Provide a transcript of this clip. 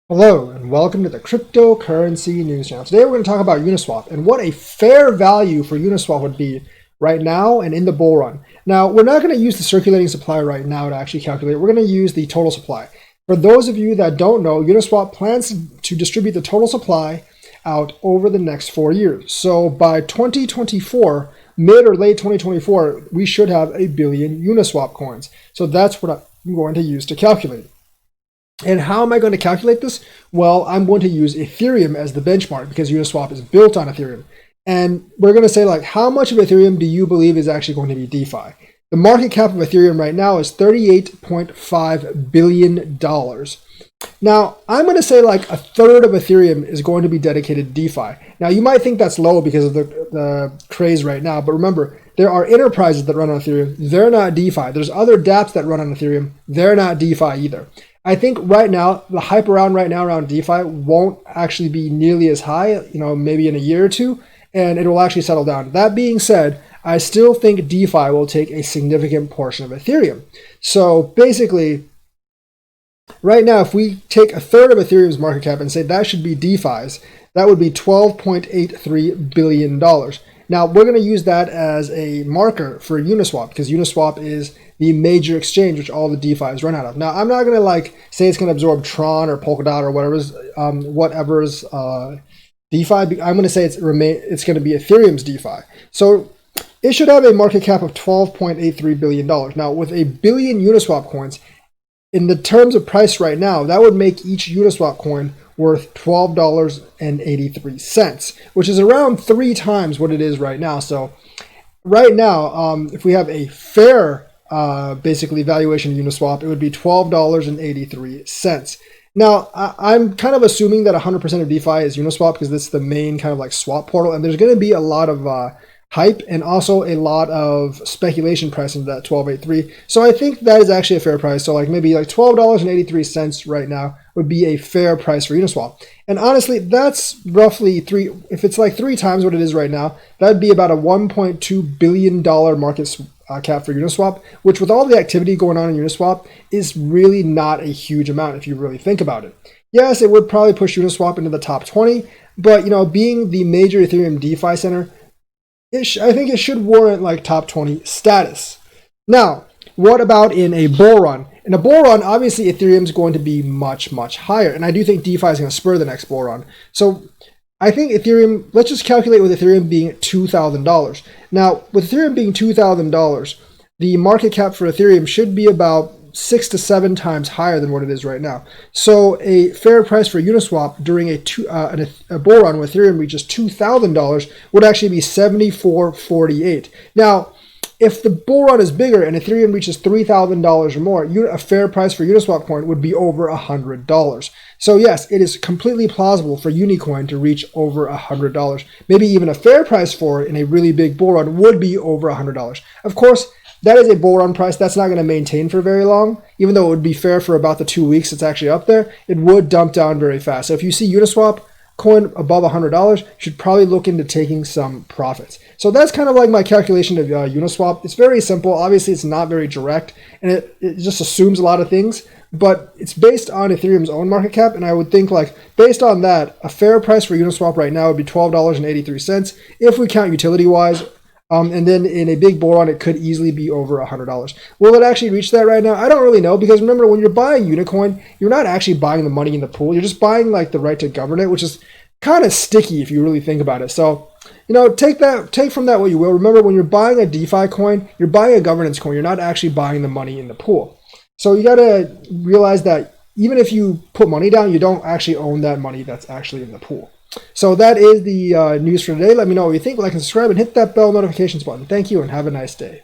Hello and welcome to the Cryptocurrency News Channel. Today we're going to talk about Uniswap and what a fair value for Uniswap would be right now and in the bull run. Now, we're not going to use the circulating supply right now to actually calculate. We're going to use the total supply. For those of you that don't know, Uniswap plans to distribute the total supply out over the next 4 years. So by 2024, mid or late 2024, we should have 1 billion Uniswap coins. So that's what I'm going to use to calculate. And how am I going to calculate this? Well, I'm going to use Ethereum as the benchmark because Uniswap is built on Ethereum. And we're going to say, like, how much of Ethereum do you believe is actually going to be DeFi? The market cap of Ethereum right now is $38.5 billion. Now, I'm going to say like a third of Ethereum is going to be dedicated to DeFi. Now, you might think that's low because of the craze right now, but remember, there are enterprises that run on Ethereum. They're not DeFi. There's other dApps that run on Ethereum. They're not DeFi either. I think right now, the hype around DeFi won't actually be nearly as high, maybe in a year or two, and it will actually settle down. That being said, I still think DeFi will take a significant portion of Ethereum. So basically, right now, if we take a third of Ethereum's market cap and say that should be DeFi's, that would be $12.83 billion. Now, we're going to use that as a marker for Uniswap because Uniswap is the major exchange which all the DeFi's run out of. Now, I'm not going to say it's going to absorb Tron or Polkadot or whatever's DeFi. I'm going to say it's going to be Ethereum's DeFi. So it should have a market cap of $12.83 billion. Now, with 1 billion Uniswap coins, in the terms of price right now, that would make each Uniswap coin worth $12.83, which is around 3 times what it is right now. So right now, if we have a fair basically valuation of Uniswap, it would be $12.83. Now, I'm kind of assuming that 100% of DeFi is Uniswap because that's the main kind of like swap portal, and there's going to be a lot of hype and also a lot of speculation price into that 12.83. So I think that is actually a fair price. So maybe $12.83 right now would be a fair price for Uniswap. And honestly, that's roughly if it's like 3 times what it is right now, that'd be about a $1.2 billion market cap for Uniswap, which with all the activity going on in Uniswap is really not a huge amount if you really think about it. Yes, it would probably push Uniswap into the top 20, but being the major Ethereum DeFi center, I think it should warrant top 20 status. Now, what about in a bull run? In a bull run, obviously Ethereum is going to be much, much higher. And I do think DeFi is going to spur the next bull run. So I think Ethereum, let's just calculate with Ethereum being $2,000. Now, with Ethereum being $2,000, the market cap for Ethereum should be about 6 to 7 times higher than what it is right now. So a fair price for Uniswap during a bull run where Ethereum reaches $2,000 would actually be $74.48. Now, if the bull run is bigger and Ethereum reaches $3,000 or more, a fair price for Uniswap coin would be over $100. So yes, it is completely plausible for Unicoin to reach over $100. Maybe even a fair price for it in a really big bull run would be over $100. Of course, that is a bull run price. That's not going to maintain for very long. Even though it would be fair for about the 2 weeks it's actually up there, it would dump down very fast. So if you see Uniswap coin above $100, you should probably look into taking some profits. So that's kind of like my calculation of Uniswap. It's very simple. Obviously, it's not very direct, and it just assumes a lot of things, but it's based on Ethereum's own market cap, and I would think based on that, a fair price for Uniswap right now would be $12.83 if we count utility-wise. And then in a big bull run, it could easily be over $100. Will it actually reach that right now? I don't really know, because remember, when you're buying Unicoin, you're not actually buying the money in the pool. You're just buying the right to govern it, which is kind of sticky if you really think about it. So, take from that what you will. Remember, when you're buying a DeFi coin, you're buying a governance coin. You're not actually buying the money in the pool. So you got to realize that even if you put money down, you don't actually own that money that's actually in the pool. So that is the news for today. Let me know what you think. Like and subscribe and hit that bell notifications button. Thank you and have a nice day.